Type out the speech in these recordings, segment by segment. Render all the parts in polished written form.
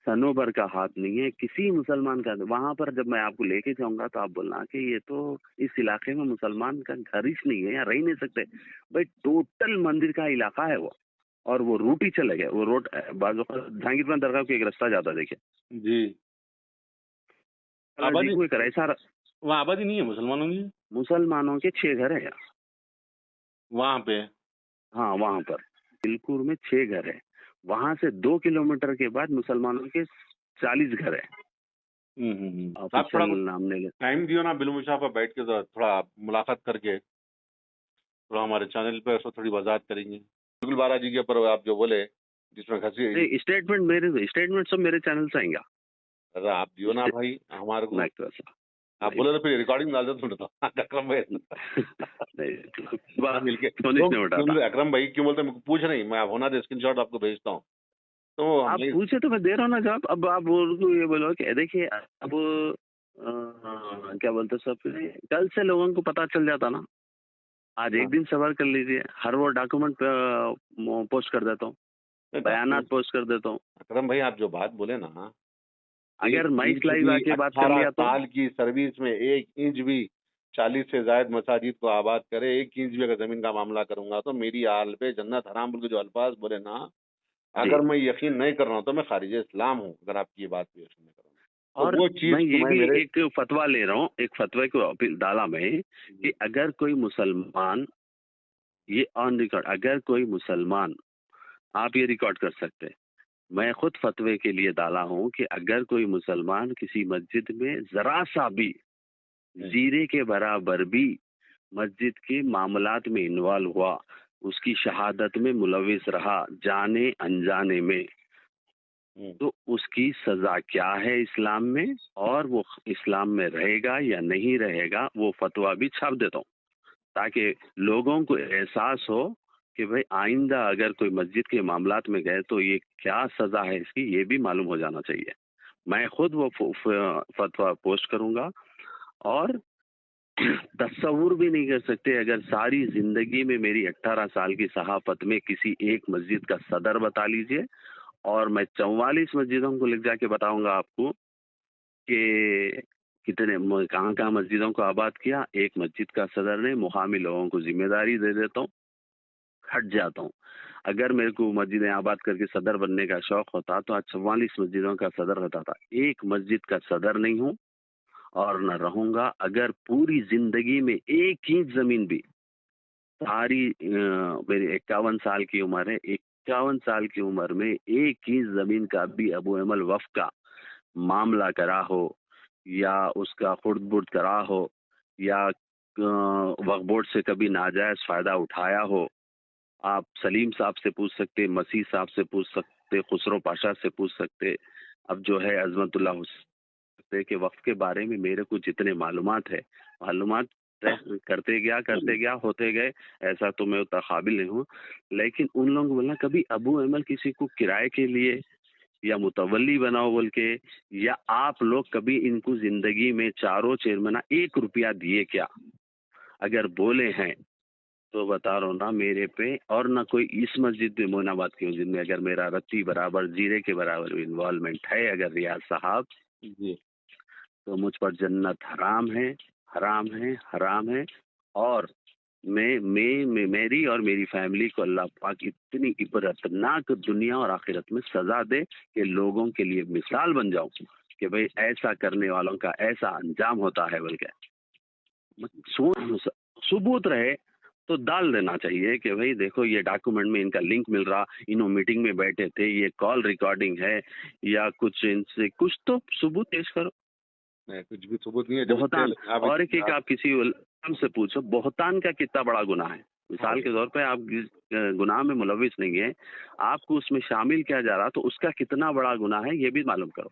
सनोबर का हाथ नहीं है किसी मुसलमान का। वहां पर जब मैं आपको लेके जाऊंगा तो आप बोलना कि ये तो इस इलाके में मुसलमान का घर ही नहीं है, यहाँ रह ही नहीं सकते। भाई टोटल मंदिर का इलाका है वो, और वो रूट ही चले गए। वो रोड बाजू जहांगीरपुर दरगाह को एक रास्ता जाता है, देखिए जी। जी आबादी को एक ऐसा वहाँ आबादी नहीं है मुसलमानों की मुसलमानों के 6 घर है यहाँ। वहाँ पे? हाँ वहां पर बिलकुर में 6 घर है। वहां से 2 किलोमीटर के बाद मुसलमानों के 40 घर है। आप थोड़ा ऑफिशियल कुछ नाम ले टाइम दियो ना बिलमुल साहब पर बैठ के, थोड़ा मुलाकात करके थोड़ा हमारे चैनल पे ऐसा थोड़ी वजाहत करेंगे। बिल्कुल बारा जी के ऊपर आप जो बोले जिसमें घसी स्टेटमेंट सब मेरे चैनल से आएंगे। अरे आप दियो ना भाई हमारे को। मैं तो ऐसा आप बोले तो फिर रिकॉर्डिंग डाल दो थोड़ा तो अकरम भाई नहीं मिलके सोनिश ने उठाता। अकरम भाई क्यों बोलते हैं पूछ नहीं, मैं होना दे स्क्रीनशॉट आपको भेजता हूँ तो आप हमें। पूछे तो मैं दे रहा हूँ ना जवाब। अब आप उनको ये बोलो कि देखिए अब क्या बोलते हैं सब, कल से लोगों को पता चल जाता ना। आज एक दिन सवाल कर लीजिए, हर वो डॉक्यूमेंट पोस्ट कर देता हूँ, बयानात पोस्ट कर देता हूँ। अकरम भाई आप जो बात बोले ना, अगर माइक लाइव आके बात कर 18 लिया तो साल की सर्विस में 1 इंच भी 40 से ज्यादा मसाजिद को आबाद करे, 1 इंच भी अगर जमीन का मामला करूंगा तो मेरी आल पे जन्नत हराम बोल के जो अल्फाज बोले ना, जी। अगर मैं यकीन नहीं कर रहा हूँ तो मैं खारिज इस्लाम हूँ, अगर आपकी ये बात पे यकीन नहीं कर रहा हूँ और तो वो मैं चीज ये तुम्हें भी मेरे। एक फतवा ले रहा हूँ, एक फतवे को अपील डाला मैं कि अगर कोई मुसलमान, ये ऑन रिकॉर्ड, अगर कोई मुसलमान, आप ये रिकॉर्ड कर सकते हैं, मैं खुद फतवे के लिए डाला हूँ कि अगर कोई मुसलमान किसी मस्जिद में जरा सा भी जीरे के बराबर भी मस्जिद के मामलात में इन्वॉल्व हुआ, उसकी शहादत में मुलविस रहा जाने अनजाने में, तो उसकी सजा क्या है इस्लाम में, और वो इस्लाम में रहेगा या नहीं रहेगा, वो फतवा भी छाप देता हूँ ताकि लोगों को एहसास हो कि भाई आइंदा अगर कोई मस्जिद के मामलात में गए तो ये क्या सजा है इसकी, ये भी मालूम हो जाना चाहिए। मैं खुद वो फतवा पोस्ट करूंगा। और तस्वुर भी नहीं कर सकते, अगर सारी जिंदगी में मेरी 18 साल की सहाफत में किसी एक मस्जिद का सदर बता लीजिए, और मैं 44 मस्जिदों को लिख जाके बताऊंगा आपको कि कितने कहाँ कहाँ मस्जिदों को आबाद किया, एक मस्जिद का सदर ने, मुकामी लोगों को जिम्मेदारी दे देता हूँ, हट जाता हूँ। अगर मेरे को मस्जिदें आबाद करके सदर बनने का शौक होता तो आज 44 मस्जिदों का सदर होता था। एक मस्जिद का सदर नहीं हूँ और न रहूंगा। अगर पूरी जिंदगी में एक इंच जमीन भी, सारी मेरी 51 साल की उम्र है, 51 साल की उम्र में एक इंच जमीन का भी अबू अमल वफ का मामला करा हो, या उसका खुर्द-बुर्द करा हो, या वक्फ बोर्ड से कभी नाजायज फायदा उठाया हो, आप सलीम साहब से पूछ सकते, मसीह साहब से पूछ सकते, खुसरो पाशा से पूछ सकते, अब जो है अजमतुल्लाह हुसैन के वक्त के बारे में मेरे को जितने मालूमात है, मालूमात करते गया होते गए, ऐसा तो मैं उतना काबिल नहीं हूँ। लेकिन उन लोगों को बोलना कभी अबू अमल किसी को किराए के लिए या मुतवल्ली बनाओ बोल के, या आप लोग कभी इनको जिंदगी में चारों चेयरमैन 1 रुपया दिए क्या, अगर बोले हैं तो बता रहा हूँ ना मेरे पे, और ना कोई इस मस्जिद में मोनाबाद की मस्जिद में अगर मेरा रत्ती बराबर जीरे के बराबर इन्वॉल्वमेंट है अगर रियाज साहब, जी तो मुझ पर जन्नत हराम है, हराम है, हराम है। और मैं मेरी और मेरी फैमिली को अल्लाह पाक इतनी इबरतनाक दुनिया और आखिरत में सजा दे कि लोगों के लिए मिसाल बन जाऊं कि भाई ऐसा करने वालों का ऐसा अंजाम होता है। बल्कि सबूत रहे तो डाल देना चाहिए कि भाई देखो ये डॉक्यूमेंट में इनका लिंक मिल रहा, इन्हों मीटिंग में बैठे थे, ये कॉल रिकॉर्डिंग है, या कुछ इनसे कुछ तो सबूत पेश करो। नहीं, कुछ भी सबूत नहीं है बोहतान, और एक आप किसी उलमा से पूछो बोहतान का कितना बड़ा गुनाह है। मिसाल के तौर पे आप गुनाह में मुलविस नहीं है, आपको उसमें शामिल किया जा रहा, तो उसका कितना बड़ा गुनाह है ये भी मालूम करो।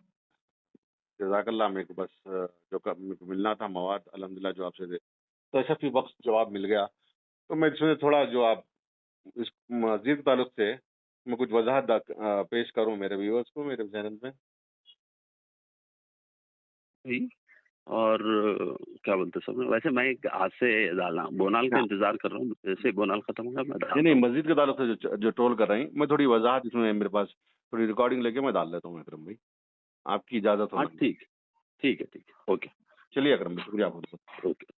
जज़ाकल्लाह। मेरे को बस जो मेरे को मिलना था मवाद अल्हम्दुलिल्लाह जो आपसे दे तो ऐसा फिर वक्त जवाब मिल गया। तो मैं इसमें थोड़ा जो आप इस मस्जिद ताल्लुक से मैं कुछ वजाहत पेश करूं मेरे व्यूअर्स को मेरे चैनल में। जी। और क्या बोलते सब, वैसे मैं आज से डालना बोनाल का इंतजार कर रहा हूँ, जैसे बोनाल खत्म होगा मैं डालता नहीं हूँ। मस्जिद के ताल्लुक से जो ट्रोल कर रही मैं थोड़ी वजाहत इसमें मेरे पास थोड़ी रिकॉर्डिंग लेके मैं डाल देता हूँ अकरम भाई। आपकी इजाजत हाँ होना। ठीक है, ठीक है, ओके, चलिए अकरम भाई, शुक्रिया बहुत बहुत। ओके।